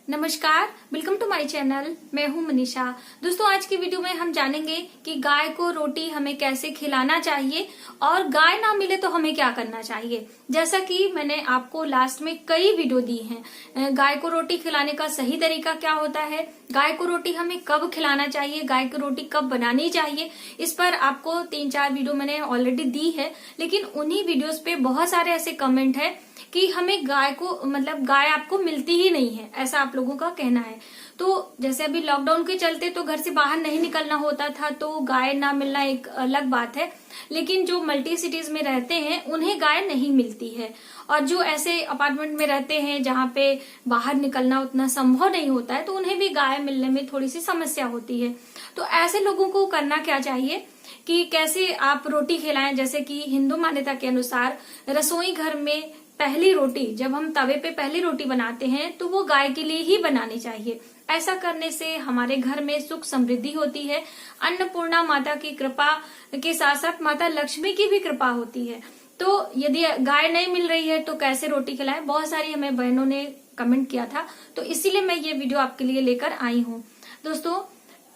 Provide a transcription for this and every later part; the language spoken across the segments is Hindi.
नमस्कार, वेलकम टू माय चैनल। मैं हूं मनीषा। दोस्तों, आज की वीडियो में हम जानेंगे कि गाय को रोटी हमें कैसे खिलाना चाहिए और गाय ना मिले तो हमें क्या करना चाहिए। जैसा कि मैंने आपको लास्ट में कई वीडियो दी हैं, गाय को रोटी खिलाने का सही तरीका क्या होता है, गाय को रोटी हमें कब खिलाना चाहिए, गाय को रोटी कब बनानी चाहिए, इस पर आपको 3-4 वीडियो मैंने ऑलरेडी दी है। लेकिन उन्हीं वीडियोस पे बहुत सारे ऐसे कमेंट है कि हमें गाय को गाय आपको मिलती ही नहीं है, ऐसा आप लोगों का कहना है। तो जैसे अभी लॉकडाउन के चलते तो घर से बाहर नहीं निकलना होता था, तो गाय ना मिलना एक अलग बात है। लेकिन जो मल्टी सिटीज में रहते हैं उन्हें गाय नहीं मिलती है, और जो ऐसे अपार्टमेंट में रहते हैं जहाँ पे बाहर निकलना उतना संभव नहीं होता है, तो उन्हें भी गाय मिलने में थोड़ी सी समस्या होती है। तो ऐसे लोगों को करना क्या चाहिए कि कैसे आप रोटी खिलाएं। जैसे कि हिंदू मान्यता के अनुसार रसोई घर में पहली रोटी, जब हम तवे पे पहली रोटी बनाते हैं तो वो गाय के लिए ही बनानी चाहिए। ऐसा करने से हमारे घर में सुख समृद्धि होती है, अन्नपूर्णा माता की कृपा के साथ साथ माता लक्ष्मी की भी कृपा होती है। तो यदि गाय नहीं मिल रही है तो कैसे रोटी खिलाएं, बहुत सारी हमें बहनों ने कमेंट किया था, तो इसीलिए मैं ये वीडियो आपके लिए लेकर आई हूँ। दोस्तों,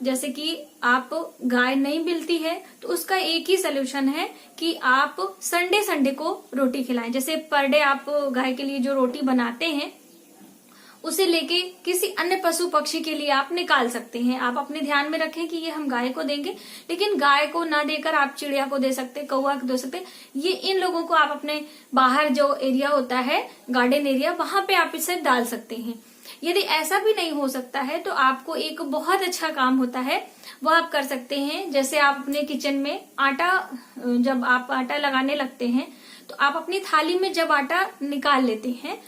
जैसे कि आप गाय नहीं मिलती है तो उसका एक ही सोल्यूशन है कि आप संडे को रोटी खिलाएं। जैसे पर डे आप गाय के लिए जो रोटी बनाते हैं उसे लेके किसी अन्य पशु पक्षी के लिए आप निकाल सकते हैं। आप अपने ध्यान में रखें कि ये हम गाय को देंगे, लेकिन गाय को ना देकर आप चिड़िया को दे सकते, कौवा को दे सकते। ये इन लोगों को आप अपने बाहर जो एरिया होता है, गार्डन एरिया, वहां पे आप इसे डाल सकते हैं। यदि ऐसा भी नहीं हो सकता है तो आपको एक बहुत अच्छा काम होता है, वो आप कर सकते हैं। जैसे आप अपने किचन में आटा, जब आप आटा लगाने लगते हैं तो आप अपनी थाली में जब आटा निकाल लेते हैं,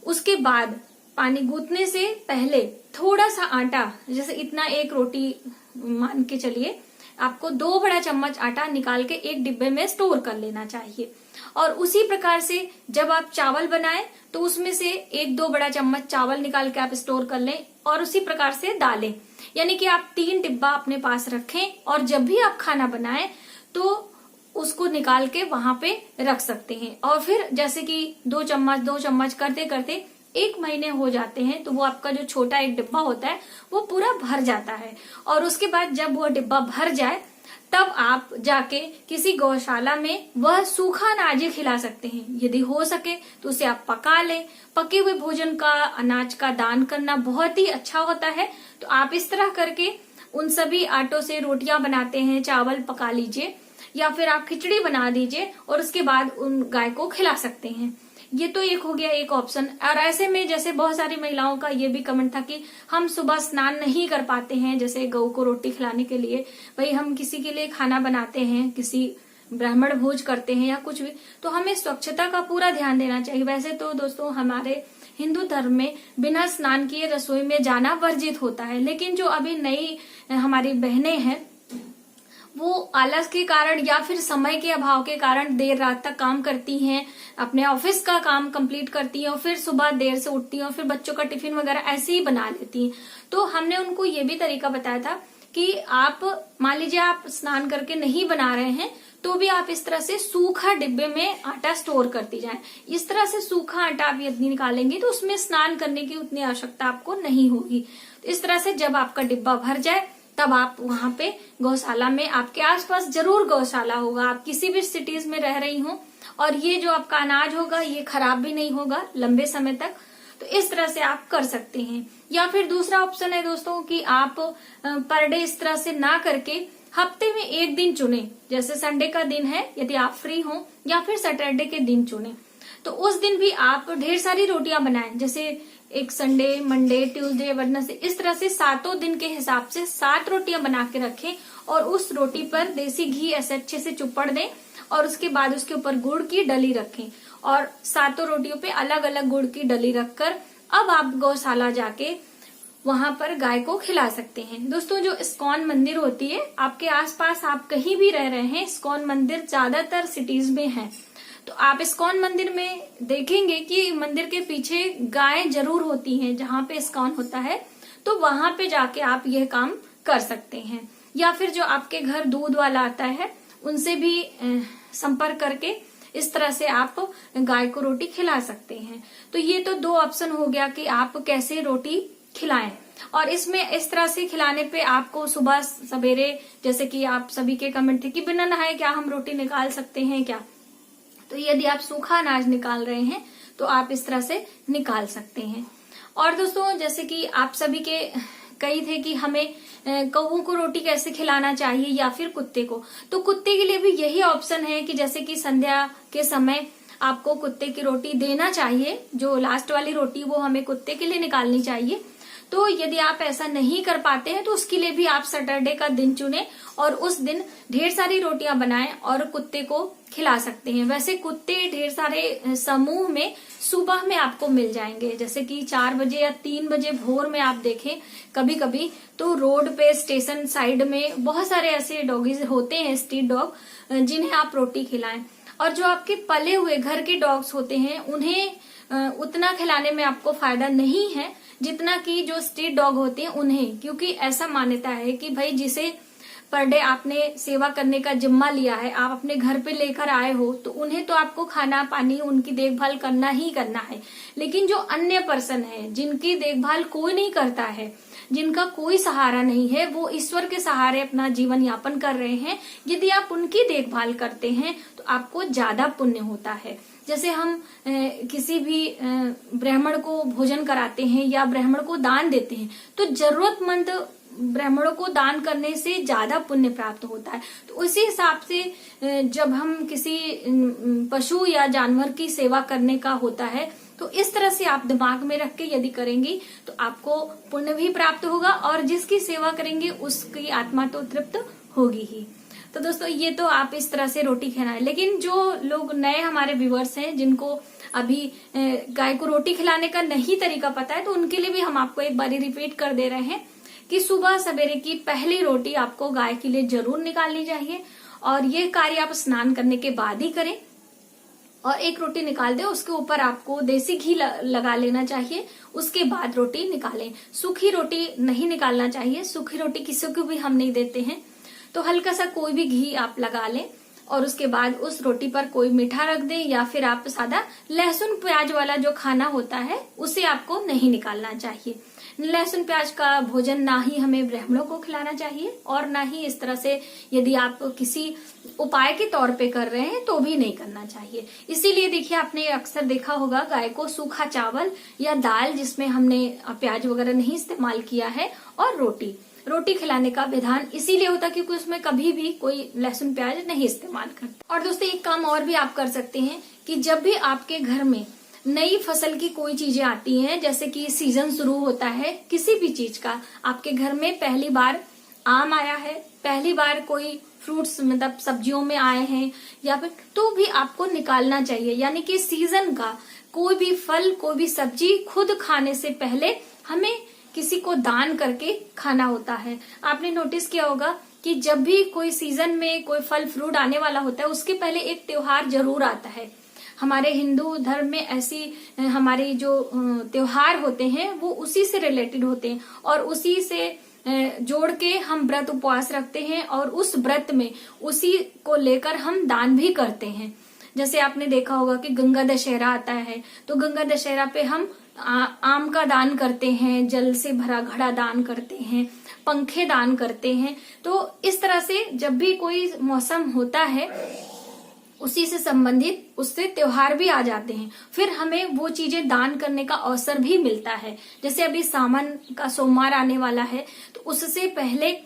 उसके बाद पानी गूंथने से पहले थोड़ा सा आटा, जैसे इतना एक रोटी मान के चलिए, आपको 2 बड़ा चम्मच आटा निकाल के एक डिब्बे में स्टोर कर लेना चाहिए। और उसी प्रकार से जब आप चावल बनाएं तो उसमें से 1-2 बड़ा चम्मच चावल निकाल के आप स्टोर कर लें और उसी प्रकार से दालें, यानी कि आप 3 डिब्बा अपने पास रखें और जब भी आप खाना बनाएं तो उसको निकाल के वहां पे रख सकते हैं। और फिर जैसे कि 2 चम्मच करते करते 1 महीने हो जाते हैं तो वो आपका जो छोटा एक डिब्बा होता है वो पूरा भर जाता है। और उसके बाद जब वो डिब्बा भर जाए तब आप जाके किसी गौशाला में वह सूखा अनाज खिला सकते हैं। यदि हो सके तो उसे आप पका लें। पके हुए भोजन का, अनाज का दान करना बहुत ही अच्छा होता है। तो आप इस तरह करके उन सभी आटों से रोटियां बनाते हैं, चावल पका लीजिए या फिर आप खिचड़ी बना दीजिए और उसके बाद उन गाय को खिला सकते हैं। ये तो एक हो गया एक ऑप्शन। और ऐसे में जैसे बहुत सारी महिलाओं का ये भी कमेंट था कि हम सुबह स्नान नहीं कर पाते हैं, जैसे गऊ को रोटी खिलाने के लिए, भाई हम किसी के लिए खाना बनाते हैं, किसी ब्राह्मण भोज करते हैं या कुछ भी, तो हमें स्वच्छता का पूरा ध्यान देना चाहिए। वैसे तो दोस्तों हमारे हिंदू धर्म में बिना स्नान किए रसोई में जाना वर्जित होता है, लेकिन जो अभी नई हमारी बहनें हैं वो आलस के कारण या फिर समय के अभाव के कारण देर रात तक काम करती हैं, अपने ऑफिस का काम कंप्लीट करती हैं और फिर सुबह देर से उठती हैं और फिर बच्चों का टिफिन वगैरह ऐसे ही बना लेती हैं। तो हमने उनको ये भी तरीका बताया था कि आप मान लीजिए आप स्नान करके नहीं बना रहे हैं तो भी आप इस तरह से सूखा डिब्बे में आटा स्टोर करती जाएं। इस तरह से सूखा आटा आप यदि निकालेंगे तो उसमें स्नान करने की उतनी आवश्यकता आपको नहीं होगी। तो इस तरह से जब आपका डिब्बा भर जाए तब आप वहां पे गौशाला में, आपके आसपास जरूर गौशाला होगा, आप किसी भी सिटीज में रह रही हो, और ये जो आपका अनाज होगा ये खराब भी नहीं होगा लंबे समय तक। तो इस तरह से आप कर सकते हैं। या फिर दूसरा ऑप्शन है दोस्तों कि आप पर डे इस तरह से ना करके हफ्ते में एक दिन चुने, जैसे संडे का दिन है यदि आप फ्री हो, या फिर सैटरडे के दिन चुने, तो उस दिन भी आप ढेर सारी रोटियां बनाएं। जैसे एक संडे, मंडे, ट्यूसडे, वेडनेसडे, इस तरह से 7 दिन के हिसाब से 7 रोटियां बना के रखें और उस रोटी पर देसी घी ऐसे अच्छे से चुपड़ दें और उसके बाद उसके ऊपर गुड़ की डली रखें और 7 रोटियों पे अलग अलग गुड़ की डली रखकर अब आप गौशाला जाके वहां पर गाय को खिला सकते हैं। दोस्तों, जो इस्कॉन मंदिर होती है, आपके आसपास आप कहीं भी रह रहे हैं, इस्कॉन मंदिर ज्यादातर सिटीज में है, तो आप इस्कॉन मंदिर में देखेंगे कि मंदिर के पीछे गाय जरूर होती हैं। जहां पे इस्कॉन होता है तो वहां पे जाके आप यह काम कर सकते हैं। या फिर जो आपके घर दूध वाला आता है उनसे भी संपर्क करके इस तरह से आप गाय को रोटी खिला सकते हैं। तो ये तो 2 ऑप्शन हो गया कि आप कैसे रोटी खिलाएं। और इसमें इस तरह से खिलाने पे आपको सुबह सवेरे, जैसे कि आप सभी के कमेंट थे कि बिना नहाए क्या हम रोटी निकाल सकते हैं क्या, तो यदि आप सूखा अनाज निकाल रहे हैं तो आप इस तरह से निकाल सकते हैं। और दोस्तों, जैसे कि आप सभी के कई थे कि हमें कौवों को रोटी कैसे खिलाना चाहिए या फिर कुत्ते को, तो कुत्ते के लिए भी यही ऑप्शन है कि जैसे कि संध्या के समय आपको कुत्ते की रोटी देना चाहिए, जो लास्ट वाली रोटी वो हमें कुत्ते के लिए निकालनी चाहिए। तो यदि आप ऐसा नहीं कर पाते हैं तो उसके लिए भी आप सैटरडे का दिन चुने और उस दिन ढेर सारी रोटियां बनाएं और कुत्ते को खिला सकते हैं। वैसे कुत्ते ढेर सारे समूह में सुबह में आपको मिल जाएंगे, जैसे कि 4 बजे या 3 बजे भोर में आप देखें कभी कभी तो रोड पे स्टेशन साइड में बहुत सारे ऐसे डॉगीज होते हैं, स्ट्रीट डॉग, जिन्हें आप रोटी खिलाएं। और जो आपके पले हुए घर के डॉग्स होते हैं उन्हें उतना खिलाने में आपको फायदा नहीं है जितना कि जो स्ट्रीट डॉग होते हैं उन्हें, क्योंकि ऐसा मान्यता है कि भाई जिसे पर डे आपने सेवा करने का जिम्मा लिया है, आप अपने घर पे लेकर आए हो, तो उन्हें तो आपको खाना पानी उनकी देखभाल करना ही करना है। लेकिन जो अन्य पर्सन है जिनकी देखभाल कोई नहीं करता है, जिनका कोई सहारा नहीं है, वो ईश्वर के सहारे अपना जीवन यापन कर रहे हैं, यदि आप उनकी देखभाल करते हैं तो आपको ज्यादा पुण्य होता है। जैसे हम किसी भी ब्राह्मण को भोजन कराते हैं या ब्राह्मण को दान देते हैं तो जरूरतमंद ब्राह्मणों को दान करने से ज्यादा पुण्य प्राप्त होता है। तो उसी हिसाब से जब हम किसी पशु या जानवर की सेवा करने का होता है तो इस तरह से आप दिमाग में रख के यदि करेंगी तो आपको पुण्य भी प्राप्त होगा और जिसकी सेवा करेंगे उसकी आत्मा तो तृप्त होगी ही। तो दोस्तों, ये तो आप इस तरह से रोटी खिलाएं। लेकिन जो लोग नए हमारे व्यूअर्स हैं जिनको अभी गाय को रोटी खिलाने का नहीं तरीका पता है, तो उनके लिए भी हम आपको एक बारी रिपीट कर दे रहे हैं कि सुबह सवेरे की पहली रोटी आपको गाय के लिए जरूर निकालनी चाहिए और ये कार्य आप स्नान करने के बाद ही करें। और एक रोटी निकाल दे, उसके ऊपर आपको देसी घी लगा लेना चाहिए, उसके बाद रोटी निकालें। सूखी रोटी नहीं निकालना चाहिए, सूखी रोटी किसी को भी हम नहीं देते हैं। तो हल्का सा कोई भी घी आप लगा लें और उसके बाद उस रोटी पर कोई मीठा रख दें या फिर आप सादा लहसुन प्याज वाला जो खाना होता है उसे आपको नहीं निकालना चाहिए। लहसुन प्याज का भोजन ना ही हमें ब्राह्मणों को खिलाना चाहिए और ना ही इस तरह से यदि आप किसी उपाय के तौर पे कर रहे हैं तो भी नहीं करना चाहिए। इसीलिए देखिए, आपने अक्सर देखा होगा गाय को सूखा चावल या दाल जिसमें हमने प्याज वगैरह नहीं इस्तेमाल किया है और रोटी खिलाने का विधान इसीलिए होता क्योंकि उसमें कभी भी कोई लहसुन प्याज नहीं इस्तेमाल करते। और दोस्तों, एक काम और भी आप कर सकते हैं कि जब भी आपके घर में नई फसल की कोई चीजें आती हैं, जैसे कि सीजन शुरू होता है किसी भी चीज का, आपके घर में पहली बार आम आया है, पहली बार कोई फ्रूट्स मतलब सब्जियों में आए हैं या फिर, तो भी आपको निकालना चाहिए। यानी कि सीजन का कोई भी फल कोई भी सब्जी खुद खाने से पहले हमें किसी को दान करके खाना होता है। आपने नोटिस किया होगा कि जब भी कोई सीजन में कोई फल फ्रूट आने वाला होता है उसके पहले एक त्योहार जरूर आता है। हमारे हिंदू धर्म में ऐसी हमारे जो त्योहार होते हैं वो उसी से रिलेटेड होते हैं और उसी से जोड़ के हम व्रत उपवास रखते हैं और उस व्रत में उसी को लेकर हम दान भी करते हैं। जैसे आपने देखा होगा कि गंगा दशहरा आता है तो गंगा दशहरा पे हम आम का दान करते हैं, जल से भरा घड़ा दान करते हैं, पंखे दान करते हैं। तो इस तरह से जब भी कोई मौसम होता है उसी से संबंधित उससे त्योहार भी आ जाते हैं, फिर हमें वो चीजें दान करने का अवसर भी मिलता है। जैसे अभी सावन का सोमवार आने वाला है तो उससे पहले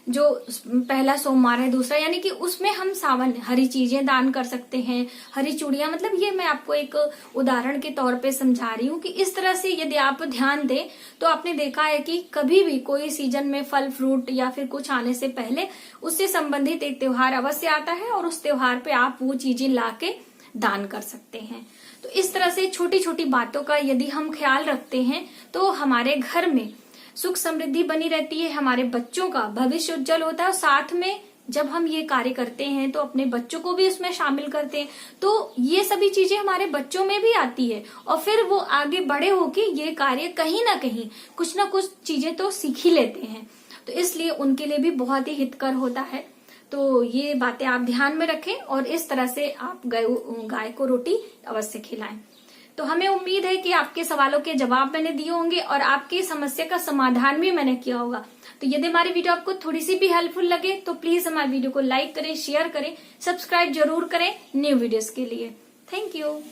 जो पहला सोमवार है दूसरा, यानी कि उसमें हम सावन हरी चीजें दान कर सकते हैं, हरी चूड़ियां, मतलब ये मैं आपको एक उदाहरण के तौर पे समझा रही हूँ कि इस तरह से यदि आप ध्यान दें तो आपने देखा है कि कभी भी कोई सीजन में फल फ्रूट या फिर कुछ आने से पहले उससे संबंधित एक त्योहार अवश्य आता है और उस त्योहार पे आप वो चीजें लाके दान कर सकते हैं। तो इस तरह से छोटी छोटी बातों का यदि हम ख्याल रखते हैं तो हमारे घर में सुख समृद्धि बनी रहती है, हमारे बच्चों का भविष्य उज्जवल होता है और साथ में जब हम ये कार्य करते हैं तो अपने बच्चों को भी इसमें शामिल करते हैं, तो ये सभी चीजें हमारे बच्चों में भी आती है और फिर वो आगे बड़े होके ये कार्य कहीं ना कहीं कुछ ना कुछ चीजें तो सीख ही लेते हैं। तो इसलिए उनके लिए भी बहुत ही हितकर होता है। तो ये बातें आप ध्यान में रखें और इस तरह से आप गाय को रोटी अवश्य खिलाएं। तो हमें उम्मीद है कि आपके सवालों के जवाब मैंने दिए होंगे और आपकी समस्या का समाधान भी मैंने किया होगा। तो यदि हमारी वीडियो आपको थोड़ी सी भी हेल्पफुल लगे तो प्लीज हमारी वीडियो को लाइक करें, शेयर करें, सब्सक्राइब जरूर करें न्यू वीडियोस के लिए। Thank you.